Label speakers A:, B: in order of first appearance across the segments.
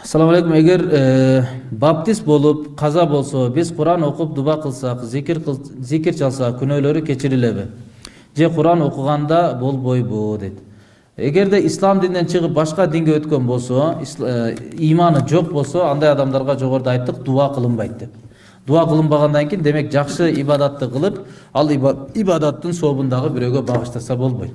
A: Assalamu алейкум. Эгер баптист болуп каза болсо, биз Куран окуп дуба кылсак, зикир чалсак, күнөөлөрү кечирилеби? Же Куран окуганда болбойбу дейт. Эгерде ислам динден чыгып башка динге өткөн болсо, иманы жок болсо, андай адамдарга жогоруда айттык, дуа кылынбайт деп. Дуа кылынбагандан кийин демек жакшы ибадатты кылып, ал ибадаттын сообун дагы бирөөгө багыштаса болбойт.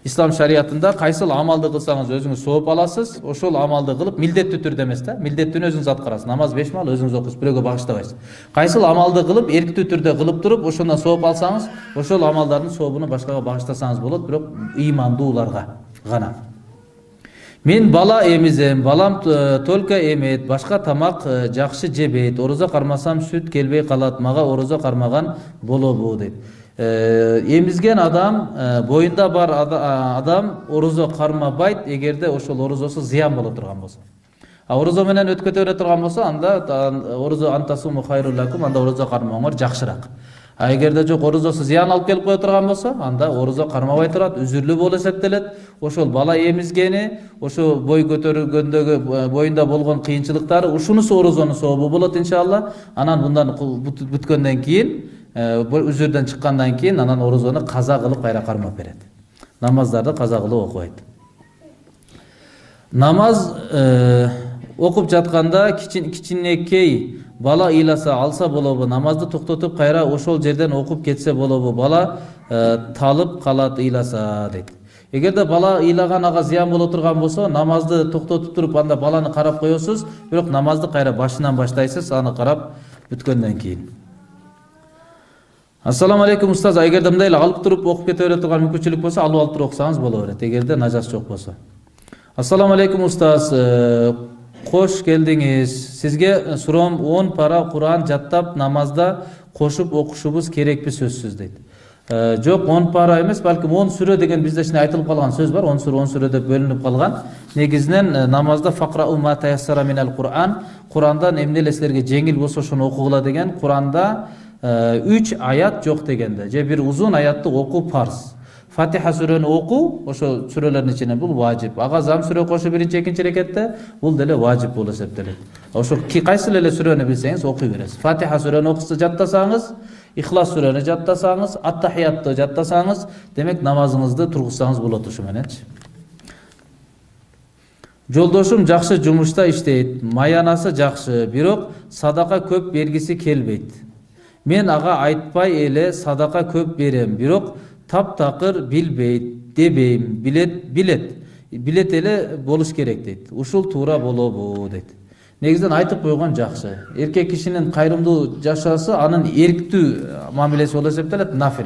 A: İslam şariatında kayсыл амалды кылсаңыз өзүңүз сооп аласыз, ошол амалды кылып милдеттүү түрдө эмес да, милдеттүүнү өзүңүз аткарасыз. Намаз 5 мал өзүңүз окуйсуз, бирөөгө багыштабайсыз. Кайсыл амалды кылып, эрктүү түрдө кылып туруп, ошондон сооп алсаңыз, ошол амалдардын сообуну башкага багыштасаңыз болот, бирок ыймандууларга гана. Мен бала эмизем, балам только эмет, башка тамак жакшы жебейт, орозо кармасам сүт келбей калат, мага орозо кармаган болобу дейт. Emizgen adam, boyunda бар adam orozо кармабайт, эгерде ошол орозосу зыян боло турган болсо. Орозо менен өткөтө турган болсо, анда орозо антасуму хайруллакум, анда орозо кармооңор жакшыраак. Эгерде жок, орозосу зыян алып келип кое турган болсо, анда орозо кармабай турат, үзүрлүү болуп эсептелет. Ошол бала эмизгени, ошо бой көтөргөндөгү боюнда болгон кыйынчылыктары, ушунусу орозонун сообу болот иншалла. Анан мындан бүткөндөн кийин үзүрдөн чыккандан кийин анан орозону каза кылып кайра кармап берет. Намаздарды каза кылып окубайт. Намаз окуп жатканда кичинекей бала ыйласа алса болобу, намазды токтотуп кайра ошол жерден окуп кетсе болобу, бала талып калат ыйласа дейт. Эгерде бала ыйлаган ага зыян боло турган болсо, намазды токтотуп туруп анда баланы карап коесуз, бирок намазды кайра башынан баштайсыз, аны карап бүткөндөн кийин. Assalamu alaikum ustaz. Эгерде мындай эле алып туруп окуп кете бере турган мүмкүнчүлүк болсо, алып туруп окусаңыз боло берет. Эгерде нажас жок болсо. Assalamu alaikum устаз. Кош келдиңиз. Сизге суроом 10 пара Куран жаттап намазда кошуп окушубуз керекпи сөзсүз дейт. Жок, 10 пара эмес, балким 10 сүрө деген бизде ичинде айтылып калган сөз бар. 10 сүрө деп бөлүнүп калган. Негизинен намазда фaqra'u ma tayassara minal Qur'an, Курандан эмне силерге жеңил болсо ошону окугула деген. Куранда 3 аят жок дегенде, же бир узун аятты окуу парз. Фатиха сүрөнү окуу, ошо сүрөлөрдүн ичинен бул важип. Ага зам сүрө кошуу биринчи, экинчи рекетте бул деле важип болуп эсептелет. Ошо кайсыл эле сүрөнү билсеңиз окуй бересиз. Фатиха сүрөнү окуса жаттасаңыз, Ихлас сүрөнү жаттасаңыз, Ат-Тахиятты жаттасаңыз, демек намазыңызды тургузсаңыз болот ушу мененчи. Жолдошум жакшы жумушта иштейт, маянасы жакшы, бирок садака көп бергиси келбейт. Мен ага айтпай эле садака көп берем, бирок таптакыр билбейт, дебейм, билет эле болуш керек дейт. Ушул туура болобу дейт. Негизинен айтып койгон жакшы. Эркек кишинин кайрымдуу жашоосу анын эрктүү мамилеси болуп эсептелет, нафил.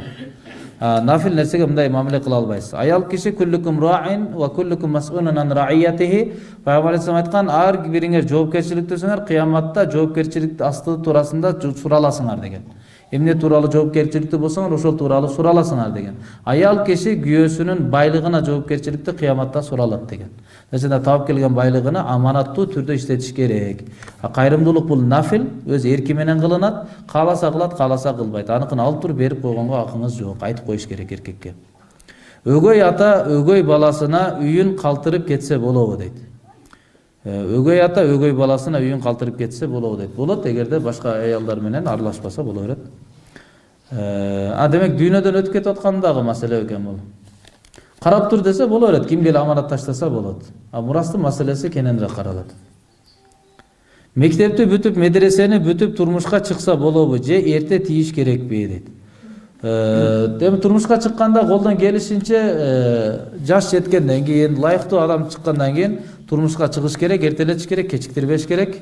A: Нафил нерсеге мындай мамиле кыла албайсыз. Аял киши күллүкүм раин ва күллүкүм мас'улун ан раиятихи. Пайгамбар алейхиссалам айткан, ар бириңер жоопкерчиликтесиңер, кыяматта жоопкерчилик асты туурасында сураласыңар деген. Эмне тууралуу жоопкерчиликти болсоңор, ошол тууралуу сураласыңар деген. Аял киши күйөөсүнүн байлыгына жоопкерчиликти кыяматта суралат деген. Нечеде таап келген байлыгына аманаттуу түрдө иштетиш керек. Кайрымдуулук бул нафил, өз эрки менен кылынат, кааласа кылат, кааласа кылбайт. Аныкын алып туруп берип койгонго акыңыз жок, айтып коюш керек эркекке. Өгөй ата өгөй баласына үйүн калтырып кетсе болобу дейт. Өгөй ата өгөй баласына үйүн калтырып кетсе болобу дейт. Болот, эгерде башка аялдар менен аралашпаса боло берет. Демек дүйнөдөн өтүп кетип аткандагы маселе экен бул. Карап тур десе боло берет, кимге эле аманат таштаса болот. Мурастын маселеси кененирээк каралат. Мектепти бүтүп, медресени бүтүп турмушка чыкса болобу же эрте тийиш керекпи дейт. Демек турмушка чыкканда колдон келишинче жаш жеткенден кийин, лайыктуу адам чыккандан кийин турмушка чыгыш керек, эртелетиш керек, кечиктирбеш керек.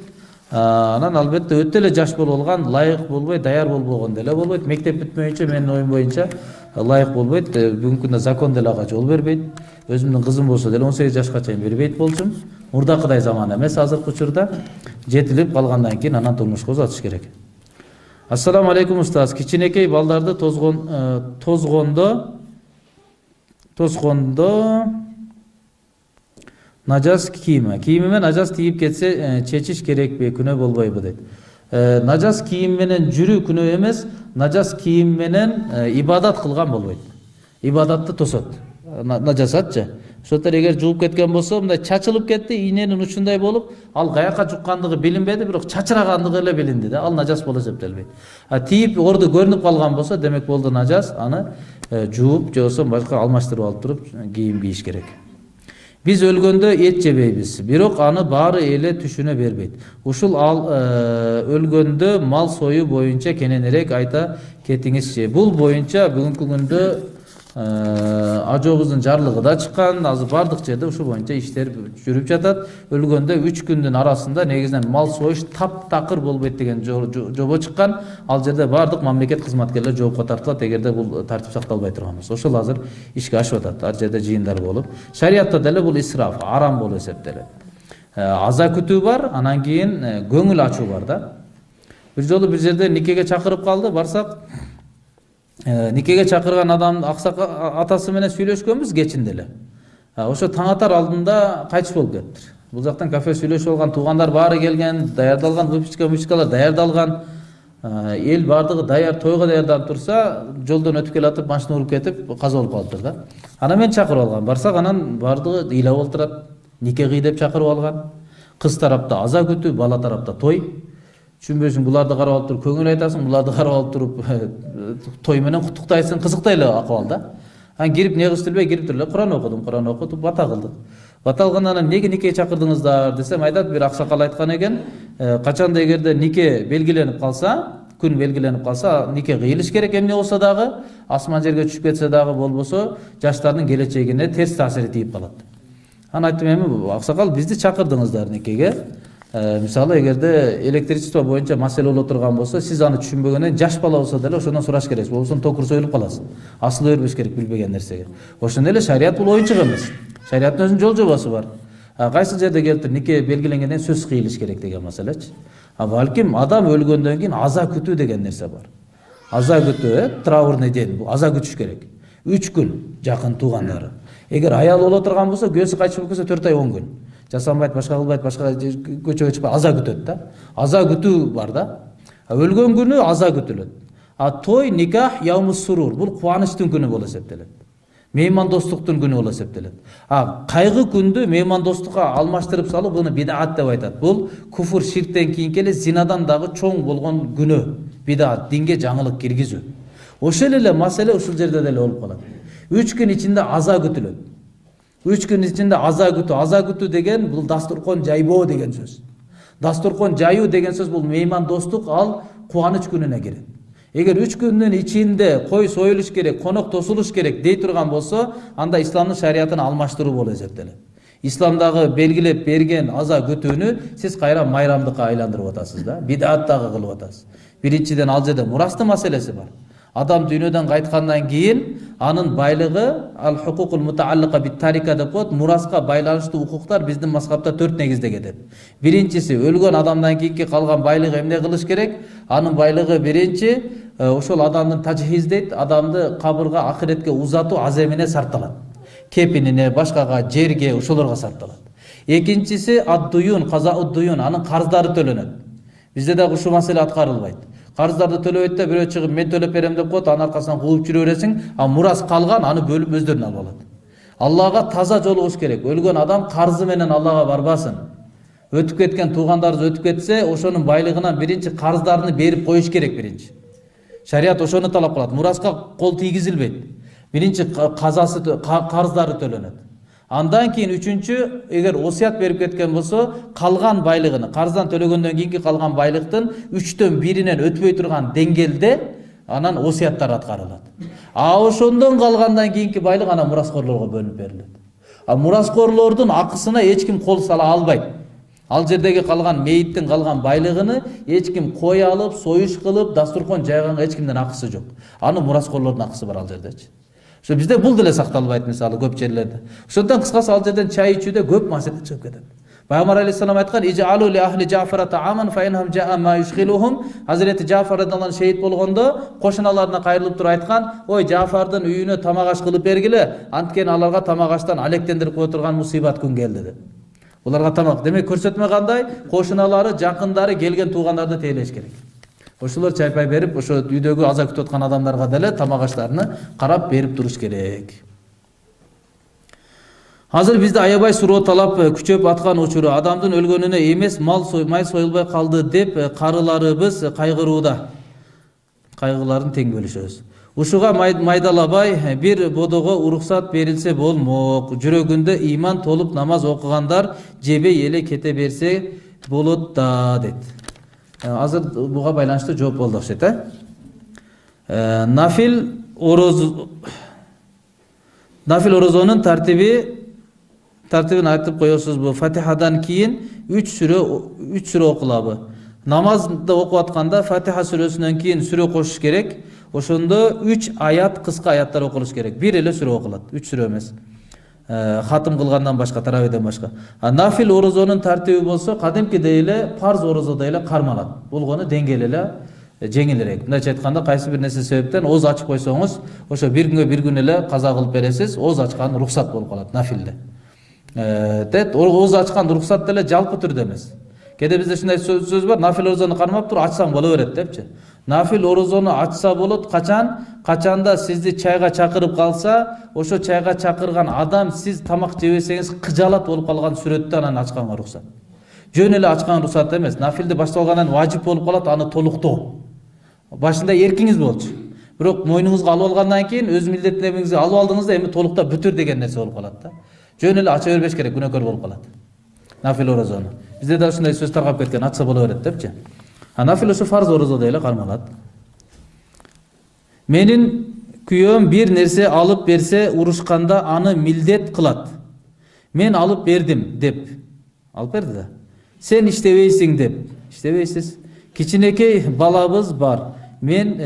A: Анан албетте өтө эле жаш болуп алган, лайык болбой, даяр болбогон деле болбойт. Мектеп бүтмөйүнчө менин оюм боюнча лайык болбойт. Бүгүнкү күндө закон деле ага жол бербейт. Өзүмдүн кызым болсо деле 18 жашка чейин бербейт болчумун. Мурдакыдай заман эмес азыркы учурда. Жетилип калгандан кийин анан турмушка узатыш керек. Assalamu alaikum устаз. Кичинекей балдарды тозгондо нажас кийимиме нажас тийип кетсе чечиш керекпи, күнөө болбойбу дейт. Нажас кийим менен жүрүү күнөө эмес, нажас кийим менен ибадат кылган болбойт. Ибадатты тосот. Нажасатчы. Ошондор эгер жууп кеткен болсо, мындай чачылып кетти, ийненин учундай болуп, ал каяка жуккандыгы билинбеди, бирок чачырагандыгы эле билинди да. Ал нажас болуп эсептелбейт. Тийип орду көрүнүп калган болсо, демек болду нажас, аны жууп же болбосо башка алмаштырып алып туруп кийим кийиш керек. Биз өлгөндө эт жебейбиз, бирок аны баары эле түшүнө бербейт. Ушул өлгөндө мал сою боюнча кененирээк айта кетиңизчи. Бул боюнча бүгүнкү күндө ажообуздун жарлыгы да чыккан, азыр бардык жерде ушул боюнча иштер жүрүп жатат. Өлгөндө 3 күндүн арасында негизинен мал союш таптакыр болбойт деген жобо чыккан. Ал жерде бардык мамлекет кызматкерлери жоопко тартылат, эгерде бул тартип сакталбай турган болсо. Ошол азыр ишке ашып атат. Ар жерде жыйындар болуп. Шариатта деле бул исраф, арам болуп эсептелет. Аза күтүү бар, анан кийин көңүл ачуу бар да. Бир жолу бир жерде никеге чакырып калды, барсак никеге чакырган адам атасы менен сүйлөшкөнбүз кечинде эле. Ошо таң атар алдында кайтыш болуп кетти. Бул жактан кафе сүйлөшүп алган, туугандар баары келген, даярдалган выпечкалар даярдалган. Эл бардыгы даяр, тойго даярданып турса, жолдон өтүп келатып, машина уруп кетип, каза болуп калыптыр да. Анан мен чакырып алгам. Барсак анан бардыгы ыйлап олтурат, нике кый деп чакырып алган. Кыз тарапта аза күтүү, бала тарапта той. Түшүнбөйсүң, буларды карап алып туруп көңүл айтасың, буларды карап алып туруп той менен куттуктайсың, кызыктай эле акыбал да. Анан кирип не кылыш билбей кирип туруп эле Куран окудум, Куран окутуп бата кылдык. Бата кылгандан анан эмнеге нике чакырдыңыздар десем, айтат, бир аксакал айткан экен, качанда эгерде нике белгиленип калса, күн белгиленип калса, нике кыйылыш керек эмне болсо дагы, асман жерге түшүп кетсе дагы болбосо, жаштардын келечегине терс таасири тийип калат. Анан айттым, эми аксакал бизди чакырдыңыздар никеге. Мисалы эгерде электричество боюнча маселе боло турган болсо, сиз аны түшүнбөгөндөн жаш бала болсо деле ошондон сураш керексиз. Болбосо токур союлуп каласыз. Асыла бербеш керек билбеген нерсеге. Ошондой эле шарият бул оюнчук эмес. Шариаттын өзүнүн жол жобосу бар. Кайсы жерде келиптир нике белгиленгенден сөз кыйылыш керек деген маселечи. Балким адам өлгөндөн кийин аза күтүү деген нерсе бар. Аза күтүү, траурный день, бул аза күтүш керек. 3 күн жакын туугандары. Эгер аял боло турган болсо, күйөөсү кайтып кетсе 4 ай 10 күн. Жасанбайт, башка кылбайт, башка көчөгө чыкпай аза күтөт да. Аза күтүү бар да. Өлгөн күнү аза күтүлөт. Той, никах, яумус сурур, бул кубанычтын күнү болуп эсептелет. Меймандостуктун күнү болуп эсептелет. Кайгы күндү меймандостукка алмаштырып салуу буну бидат деп айтат. Бул куфур, ширктен кийинки эле зинадан дагы чоң болгон күнөө. Бидат, динге жаңылык киргизүү. Ошол эле маселе ушул жерде деле болуп калат. 3 күн ичинде аза күтүлөт. 3 күн ичинде аза күтүү деген бул дастуркон жайбоо деген сөз. Дастуркон жайуу деген сөз бул меймандостук, ал кубаныч күнүнө кирет. Эгер 3 күндүн ичинде кой союлуш керек, конок тосулуш керек дей турган болсо, анда исламдын шариятын алмаштыруу болуп эсептелет. Исламдагы белгилеп берген аза күтүүнү сиз кайра майрамдыкка айландырып атасыз да, бидат дагы кылып атасыз. Биринчиден ал жерде мурастын маселеси бар. Адам дүйнөдөн кайткандан кийин анын байлыгы ал-хукукул мутааллика бит-тарика деп коет, мураска байланыштуу укуктар биздин мазхабта 4 негизде кетет. Биринчиси, өлгөн адамдан кийинки калган байлыгы эмне кылыш керек? Анын байлыгы биринчи ошол адамдын тажхиз дейт, адамды кабырга, ахиретке узатуу аземине сарпталат. Кепинине, башкага, жерге, ошолорго сарпталат. Экинчиси ад-дуюн, казаud-дуюн, анын карздары төлөнөт. Бизде дагы ушул маселе аткарылбайт. Карыздарды төлөбөйт да, бирөө чыгып мен төлөп берем деп коет, анын аркасынан кууп жүрө бересиң, мурас калган, аны бөлүп өздөрүнө алып алат. Аллага таза жолугуш керек. Өлгөн адам карзы менен Аллага барбасын. Өтүп кеткен туугандарыбыз өтүп кетсе, ошонун байлыгынан биринчи карздарын берип коюш керек биринчи. Шарият ошону талап кылат. Мураска кол тийгизилбейт. Биринчи казасы, карздары төлөнөт. Андан кийин үчүнчү, эгер осуят берип кеткен болсо, калган байлыгын, карздан төлөгөндөн кийинки калган байлыктын 3төн 1-инен өтпөй турган деңгээлде анан осуяттар аткарылат. Ошондон калгандан кийинки байлык анан мураскорлорго бөлүнүп берилет. Мураскорлордун акысына эч ким кол сала албайт. Ал жердеги калган мейиттин калган байлыгыны эч ким кой алып, союш кылып, дастуркон жайганга эч кимдин акысы жок. Аны мураскорлордун акысы бар ал жердечи. Ошо бизде бул деле сакталбайт мисалы көп жерлерде. Ошондон кыскасы ал жерден чай ичүүдө көп маселе чыгып кетет. Пайгамбар алейхиссалам айткан: "Ижалу ли ахли Жафара тааман фа инхам жаа ма юшгилухум." Hazreti Жафар радиаллаху анху шейит болгондо кошуналарына кайрылып туруп айткан: "Ой, Жафардын үйүнө тамак аш кылып бергиле, анткени аларга тамак аштан алектендирип кое турган мусибат күн келди" деп. Буларга тамак, демек көрсөтмө кандай? Кошуналары, жакындары, келген туугандарды тейлеш керек. Ошолор чайпай берип, ошо үйдөгү аза күтүп аткан адамдарга деле тамак аштарыны карап берип туруш керек. Азыр бизде аябай суроо талап күчөп аткан учуру адамдын өлгөнүнө эмес май союлбай калды деп карыларыбыз кайгырууда. Кайгыларын тең бөлүшөбүз. Ушуга майдалабай бир бодого уруксат берилсе болмок. Жүрөгүндө иман толуп намаз окугандар жебей эле кете берсе болот да дейт. Азыр буга байланыштуу жооп болду окшойт, Нафил орозонун тартибин айтып коесузбу? Фатихадан кийин 3 сүрө окулабы? Намазда окуп атканда Фатиха сүрөсүнөн кийин сүрө кошуш керек. Ошондо 3 аят, кыска аяттар окулуш керек. Бир эле сүрө окулат, 3 сүрө эмес. Хатым кылгандан башка, таравиден башка. Нафил орозонун тартиби болсо, кадимкидей эле парз орозодой эле кармалат. Болгону деңгээли эле жеңилирээк. Мындайча айтканда, кайсы бир нерсе себептен оз ачып койсоңуз, ошо бир күнгө бир күн эле каза кылып бересиз, оз ачкан уруксат болуп калат нафилде. Оз ачкан уруксат деле жалпы түрдө эмес. Кээде бизде ушундай сөз бар, нафил орозону кармап туруп ачсаң боло берет депчи. Нафил орозону ачса болот качанда сизди чайга чакырып калса, ошо чайга чакырган адам сиз тамак жебесеңиз кыжалат болуп калган сүрөттө анан ачканга уруксат. Жөн эле ачкан уруксат эмес. Нафилди башталгандан важип болуп калат, аны толуктоо. Башында эркиңиз болчу. Бирок мойнуңузга алып алгандан кийин өз милдеттериңизди алып алдыңыз да эми толуктап бүтүр деген нерсе болуп калат да. Жөн эле ача бербеш керек, күнөөкөр болуп калат. Нафил орозону. Бизде да ушундай сөз таркап кеткен, ачса боло берет депчи. Нафил ошо фарз орозодой эле кармалат. Менин күйөөм бир нерсе алып берсе, урушканда аны милдет кылат. Мен алып бердим деп. Алып берди да. Сен иштебейсиң деп. Иштебейсиз. Кичинекей балабыз бар. Мен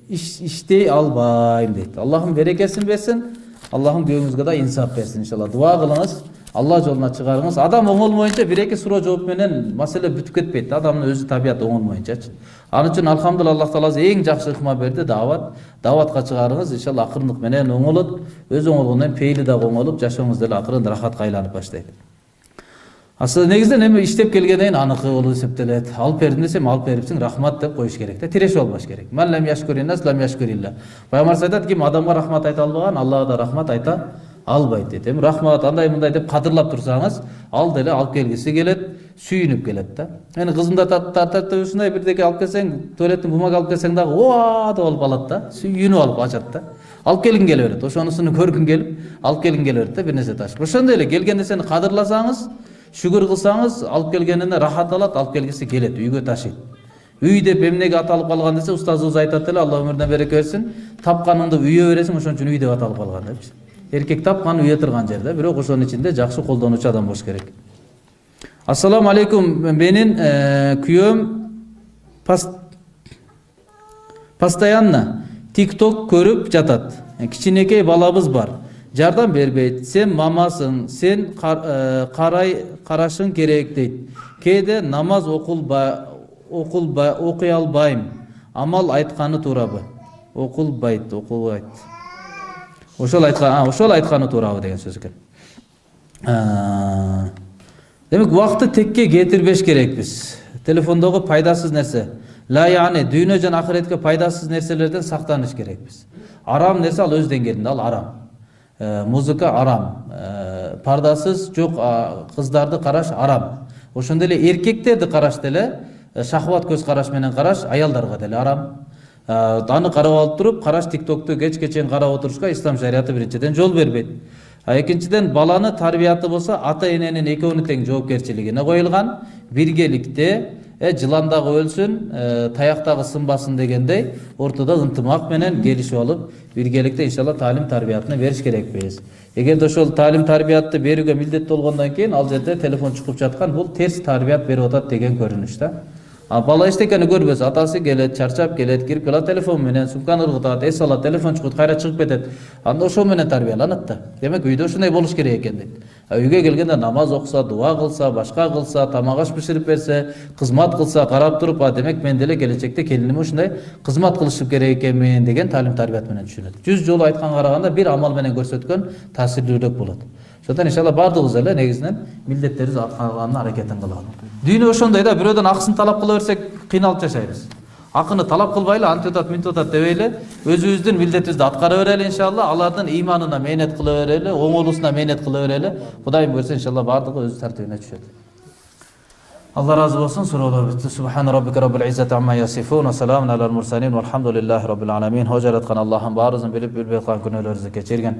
A: иштей албайм дейт. Аллахым берекесин берсин. Аллахым күйөөңүзгө да инсап берсин иншалла. Дуа кылыңыз. Алла жолуна чыгарыңыз. Адам оңолмоюнча бир-эки суроо жооп менен маселе бүтүп кетпейт. Адамдын өзү табияты оңолмоюнчачы. Анын үчүн алхамдулилlah Аллах тааласы эң жакшы ыкма берди, даватка чыгарыңыз. Иншалла акырындык менен оңолот. Өзү оңолгондон пейили дагы оңолуп, жашооңуз деле акырын рахатка айланып баштайт. Асыл негизден эми иштеп келгенден аныкы болуп эсептелет. Алып бердим десем, алып берипсиң, рахмат деп коюш керек да. Тирешип албаш керек. Маллам яшкуриннас лам яшкурилла. Пайгамбар айтат, ким адамга рахмат айта албаган, Аллага да рахмат айта албайт дейт. Эми рахмат андай мындай деп кадырлап турсаңыз, ал деле алып келгиси келет, сүйүнүп келет да. Эми кызымда тартып ушундай бирдеке алып келсең, туалеттин бумага алып келсең дагы ооа деп алып алат да. Сүйүнүп алып ачат да. Алып келгин келе берет. Ошонусуну көргүн келип, алып келгин келе берет да, бир нерсе ташып. Ошондой эле келген нерсени кадырласаңыз, шүгүр кылсаңыз, алып келгенине рахат алат, алып келгиси келет, үйгө ташыйт. Үй деп эмнеге аталып калган десе, устазыбыз айтат эле, Алла өмүрүнө береке берсин, тапканыңды үйө бересиң, ошон үчүн үй деп аталып калган депчи. Эркек тапкан үйө турган жерде, бирок ошонун ичинде жакшы колдонуучу адам болуш керек. Ассаламу алейкум, менин күйөөм постоянно TikTok көрүп жатат. Кичинекей балабыз бар. Жардам бербейт. Сен мамасың, сен карашың керек дейт. Кээде намаз окуй албайм. Амал айтканы туурабы? Окулбайт. Ошол айтканы туурабы деген сөз экен. Демек, убакытты текке кетирбеш керекпиз. Телефондогу пайдасыз нерсе. Яны дүйнө жана ахиретке пайдасыз нерселерден сактаныш керекпиз. Арам нерсе ал өз деңгээлинде, ал арам. Музыка арам. Пардасыз жок кыздарды караш арам. Ошондой эле эркектерди караш деле, шахват көз караш менен караш аялдарга деле арам. Аны карап алып туруп, караш TikTok'ту кечке чейин карап отурушка ислам шариаты биринчиден жол бербейт. Экинчиден, баланы тарбияты болсо ата-эненин экөөнүн тең жоопкерчилигине коюлган. Биргеликте жыландагы өлсүн, таяктагы сынбасын дегендей, ортодо ынтымак менен келишип алып, биргеликте иншалла таалим тарбиятын бериш керекпиз. Эгерде ошол таалим тарбиятты берүүгө милдеттүү болгондон кийин, ал жерде телефон чукуп жаткан, бул терс тарбият берип атат деген көрүнүш да. Бала эчтекени көрбөсө, атасы келет, чарчап келет, кирип келет телефон менен, сумканы ыргытат, эс алат, телефон чукут, кайра чыгып кетет. Анда ошол менен тарбияланат да. Демек, үйдө ушундай болуш керек экен дейт. Үйгө келгенде намаз окуса, дуа кылса, башка кылса, тамак аш биширип берсе, кызмат кылса, карап туруп, демек мен деле келечекте келиниме ушундай кызмат кылышып керек экенмин деген таалим тарбият менен түшүнөт. 100 жолу айтканга караганда бир амал менен көрсөткөн таасирлүүрөөк болот. Ошондон иншалла бардыгыбыз эле негизинен милдеттерибиз аткарганына аракетин кылалы. Дүйнө ошондой да, бирөөдөн акысын талап кыла берсек кыйналып жашайбыз. акыны талап кылбайлы, антип атат, мынтип атат дебейле, өзүбүздүн милдетибизди аткара берели иншалла, алардын ыйманына мээнет кыла берели, оңолуусуна мээнет кыла берели. Кудайым буйрса иншалла бардыгы өз тартибине түшөт. Allah razı olsun. Sorular bitti. Subhan rabbika rabbil izzati amma yasifun ve selamun alel mursalin velhamdülillahi rabbil alamin. Hocalatkan Allah'ın barızın bilip bilbeykan günölörüzü geçirgen.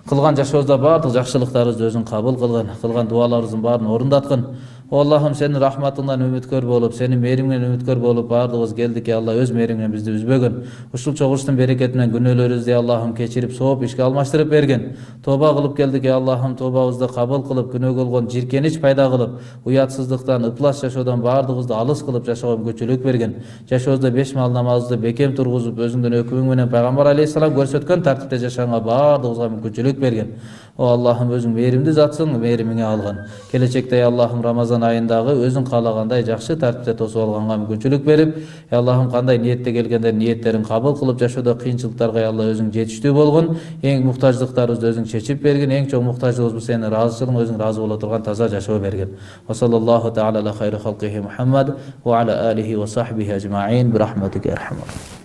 A: Kılgan jaşozda bardıq жақшылықтарыңызды өзүң кабыл кылгын, кылган дуаларыңыздын баарын орундаткын. О Аллахым, сенин рахматыңдан үмүткөр болуп, сенин мээриңден үмүткөр болуп бардыгыбыз келдик, я Алла, өз мээриңден бизди үзбөгөн. Ушул чогулуштун берекетинен күнөөлөрүбүздү Аллахым кечирип, сооп ишке алмаштырып берген. Тоба кылып келдик, я Аллахым, тобабызды кабыл кылып, күнөөгө болгон жиркенич пайда кылып, уятсыздыктан, ыплас жашоодон бардыгыбызды алыс кылып жашоого мүмкүнчүлүк берген. Жашообузда 5 мал намазды бекем тургузуп, өзүңдүн өкүмүң менен пайгамбар алейхиссалам көрсөткөн тартипте жашаганга бардыгыбызга мүмкүнчүлүк берген. О Аллахым, өзүң мээримди затсың, мээримиңе алгын. Келечекте Аллахым Рамазан айындагы өзүң каалагандай жакшы тартипте тосуп алганга мүмкүнчүлүк берип, Аллахым кандай ниетте келгендер ниеттерин кабыл кылып жашоодо кыйынчылыктарга Алла өзүң жетиштүү болгон, эң муктаждыктарыбызды өзүң чечип берген, эң чоң муктаждыгыбызды сенин ыраазычылыгың, өзүң разы боло турган таза жашоо берген. Ва саллаллаху таала ала хайры халкихи Мухаммад ва ала алихи ва сахбихи ажмаин би рахматика архамар.